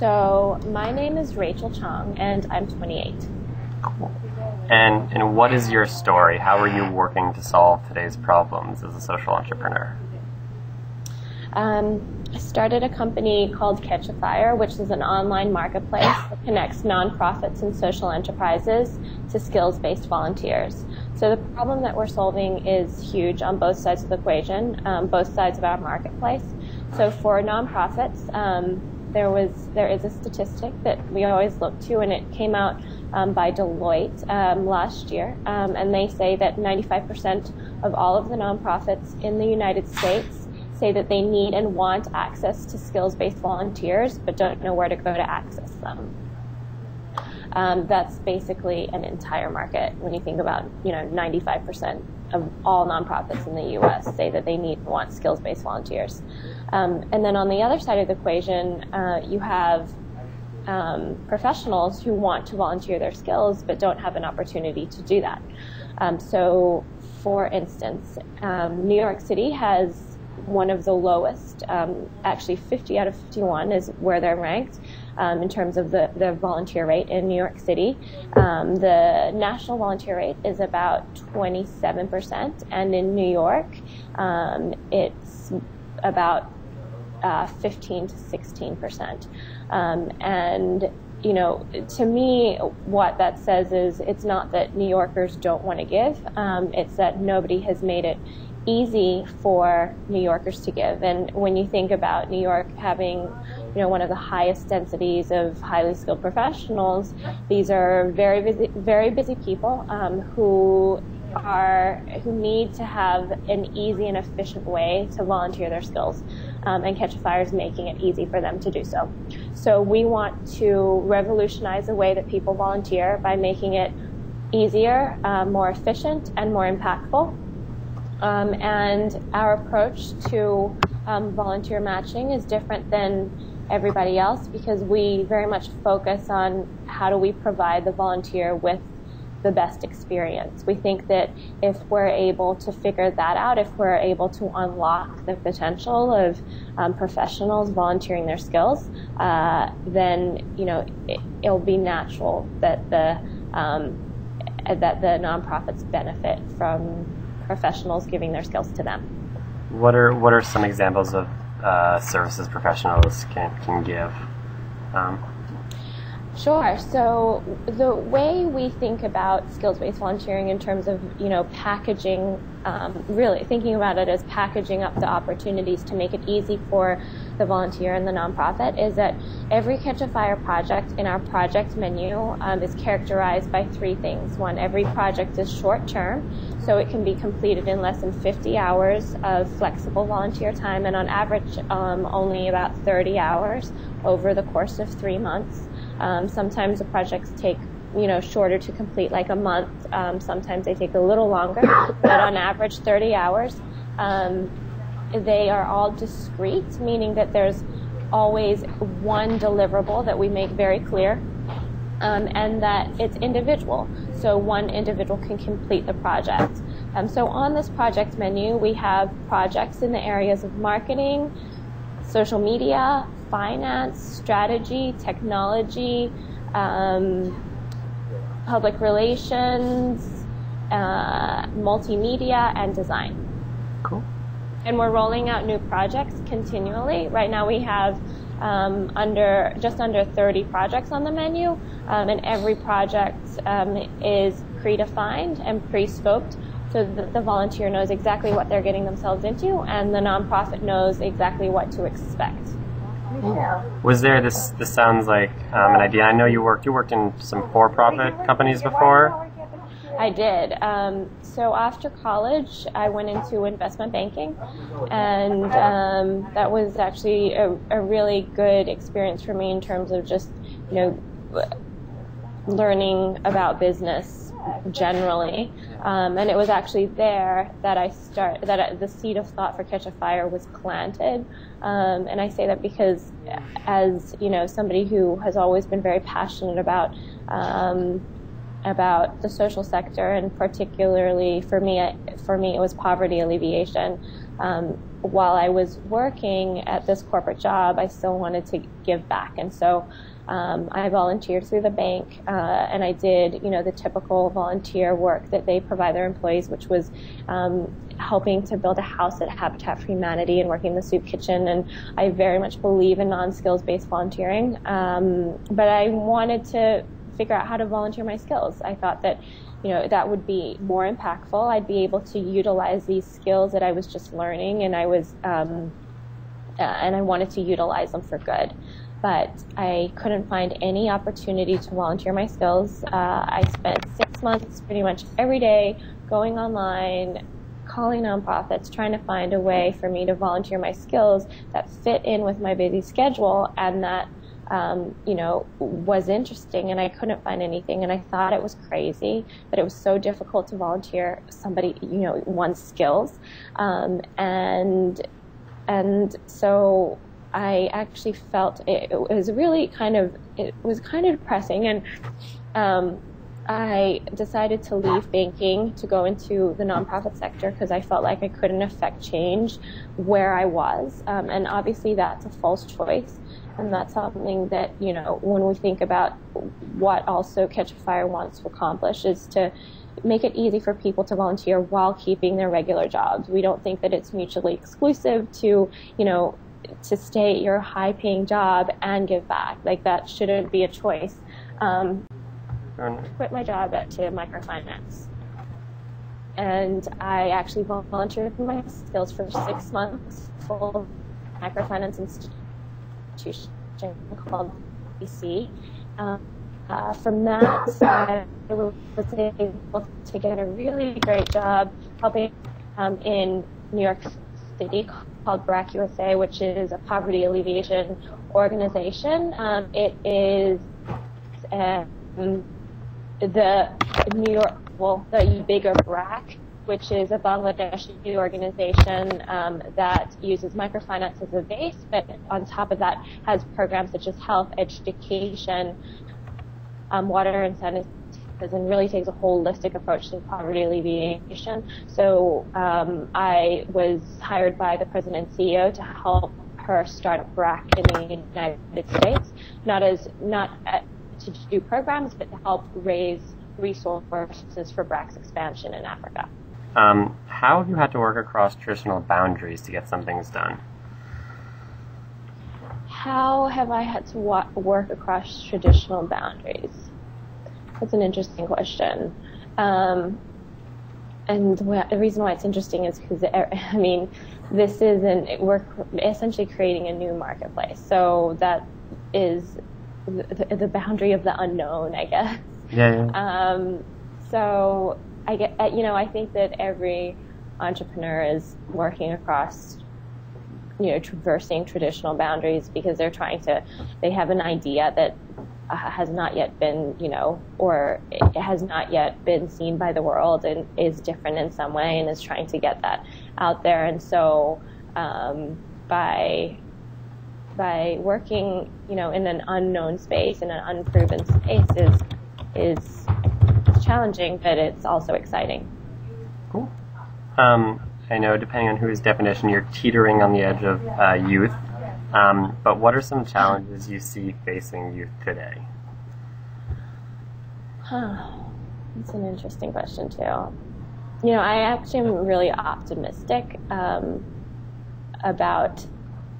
So my name is Rachael Chong, and I'm 28. Cool. And what is your story? How are you working to solve today's problems as a social entrepreneur? I started a company called CatchaFire, which is an online marketplace that connects nonprofits and social enterprises to skills-based volunteers. So the problem that we're solving is huge on both sides of the equation, both sides of our marketplace. So for nonprofits, there is a statistic that we always look to, and it came out by Deloitte last year, and they say that 95% of all of the nonprofits in the United States say that they need and want access to skills-based volunteers, but don't know where to go to access them. That's basically an entire market. When you think about, 95% of all nonprofits in the U.S. say that they need and want skills-based volunteers. And then on the other side of the equation, you have professionals who want to volunteer their skills but don't have an opportunity to do that. So, for instance, New York City has one of the lowest, actually 50 out of 51 is where they're ranked in terms of the volunteer rate in New York City. The national volunteer rate is about 27%, and in New York it's about 15 to 16%. And to me, what that says is it's not that New Yorkers don't want to give, it's that nobody has made it easy for New Yorkers to give. And when you think about New York having, one of the highest densities of highly skilled professionals, these are very busy people who need to have an easy and efficient way to volunteer their skills. And CatchaFire is making it easy for them to do so. So we want to revolutionize the way that people volunteer by making it easier, more efficient, and more impactful. And our approach to volunteer matching is different than everybody else because we very much focus on how do we provide the volunteer with the best experience. We think that if we're able to figure that out, if we're able to unlock the potential of professionals volunteering their skills, then it'll be natural that the nonprofits benefit from professionals giving their skills to them. What are some examples of services professionals can give? Sure. So the way we think about skills-based volunteering in terms of, packaging, really thinking about it as packaging up the opportunities to make it easy for the volunteer and the nonprofit is that every CatchaFire project in our project menu is characterized by three things. One, every project is short-term, so it can be completed in less than 50 hours of flexible volunteer time, and on average only about 30 hours over the course of 3 months. Sometimes the projects take shorter to complete, like a month. Sometimes they take a little longer, but on average 30 hours. They are all discrete, meaning that there's always one deliverable that we make very clear, and that it's individual. So one individual can complete the project. So on this project menu, we have projects in the areas of marketing, social media, finance, strategy, technology, public relations, multimedia, and design. Cool. And we're rolling out new projects continually. Right now we have just under 30 projects on the menu, and every project is predefined and pre-scoped so that the volunteer knows exactly what they're getting themselves into, and the nonprofit knows exactly what to expect. Was there this sounds like an idea? I know you worked in some for-profit companies before. I did. So after college, I went into investment banking, and that was actually a really good experience for me in terms of just learning about business generally. And it was actually there that the seed of thought for CatchaFire was planted. And I say that because, as somebody who has always been very passionate about the social sector, and particularly for me it was poverty alleviation. while I was working at this corporate job, I still wanted to give back. And so I volunteered through the bank, and I did, the typical volunteer work that they provide their employees, which was helping to build a house at Habitat for Humanity and working in the soup kitchen. And I very much believe in non-skills-based volunteering, but I wanted to figure out how to volunteer my skills. I thought that that would be more impactful. I'd be able to utilize these skills that I was just learning, and I wanted to utilize them for good. But I couldn't find any opportunity to volunteer my skills. I spent 6 months pretty much every day going online, calling nonprofits, trying to find a way for me to volunteer my skills that fit in with my busy schedule and that was interesting, and I couldn't find anything, and I thought it was crazy, but it was so difficult to volunteer somebody, one's skills, and so I actually felt it was kind of depressing, and I decided to leave banking to go into the nonprofit sector because I felt like I couldn't affect change where I was, and obviously that's a false choice. And that's something that, when we think about what also CatchaFire wants to accomplish is to make it easy for people to volunteer while keeping their regular jobs. We don't think that it's mutually exclusive to, to stay at your high-paying job and give back. Like, that shouldn't be a choice. Quit my job to microfinance. And I actually volunteered for my skills for 6 months, full microfinance institution called BC. From that, I was able to get a really great job helping in New York City called BRAC USA, which is a poverty alleviation organization. It is the bigger BRAC, which is a Bangladeshi organization that uses microfinance as a base, but on top of that has programs such as health, education, water and sanitation, and really takes a holistic approach to poverty alleviation. So I was hired by the president and CEO to help her start a BRAC in the United States, not to do programs, but to help raise resources for BRAC's expansion in Africa. How have you had to work across traditional boundaries to get some things done? How have I had to work across traditional boundaries? That's an interesting question. And the reason why it's interesting is because, we're essentially creating a new marketplace. So that is the boundary of the unknown, I guess. Yeah. So I think that every entrepreneur is working across, traversing traditional boundaries because they have an idea that has not yet been, or it has not yet been seen by the world and is different in some way and is trying to get that out there. And so by working, in an unknown space, in an unproven space is challenging, but it's also exciting. Cool. I know, depending on whose definition, you're teetering on the edge of youth. But what are some challenges you see facing youth today? That's an interesting question, too. I actually am really optimistic about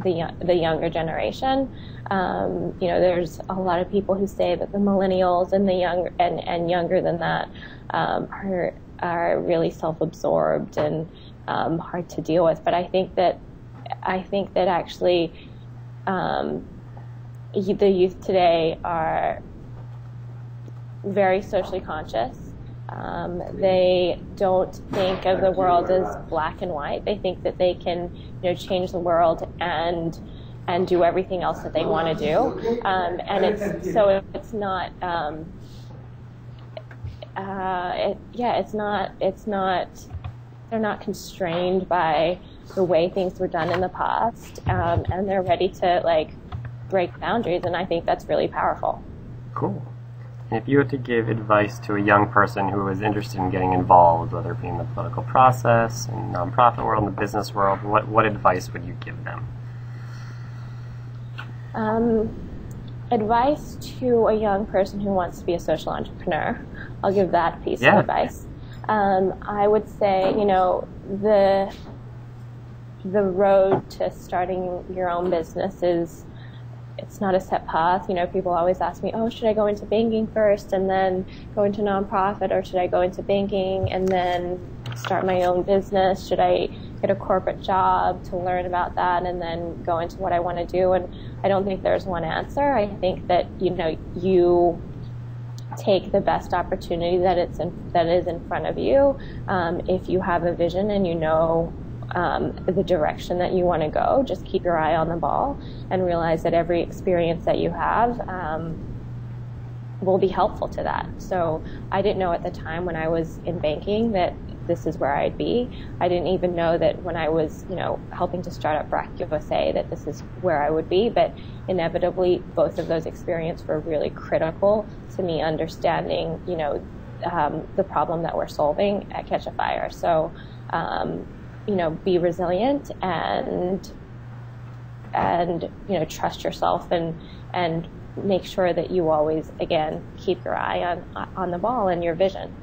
the younger generation. There's a lot of people who say that the millennials and and younger than that are really self-absorbed and hard to deal with. But I think that actually the youth today are very socially conscious. They don't think of the world as black and white. They think that they can, change the world and do everything else that they want to do. And it's not. It's not. They're not constrained by the way things were done in the past, and they're ready to break boundaries. And I think that's really powerful. Cool. If you had to give advice to a young person who was interested in getting involved, whether it be in the political process, in the nonprofit world, in the business world, what advice would you give them? Advice to a young person who wants to be a social entrepreneur. I'll give that piece of advice. I would say, the road to starting your own business it's not a set path. People always ask me, oh, should I go into banking first and then go into nonprofit, or should I go into banking and then start my own business? Should I get a corporate job to learn about that and then go into what I want to do? And I don't think there's one answer. I think that, you take the best opportunity that is in front of you. If you have a vision and the direction that you want to go, just keep your eye on the ball and realize that every experience that you have will be helpful to that. So I didn't know at the time when I was in banking that this is where I'd be. I didn't even know that when I was, helping to start up BRAC USA that this is where I would be. But inevitably, both of those experiences were really critical to me understanding, the problem that we're solving at CatchaFire. So, be resilient and trust yourself and make sure that you always, again, keep your eye on the ball and your vision.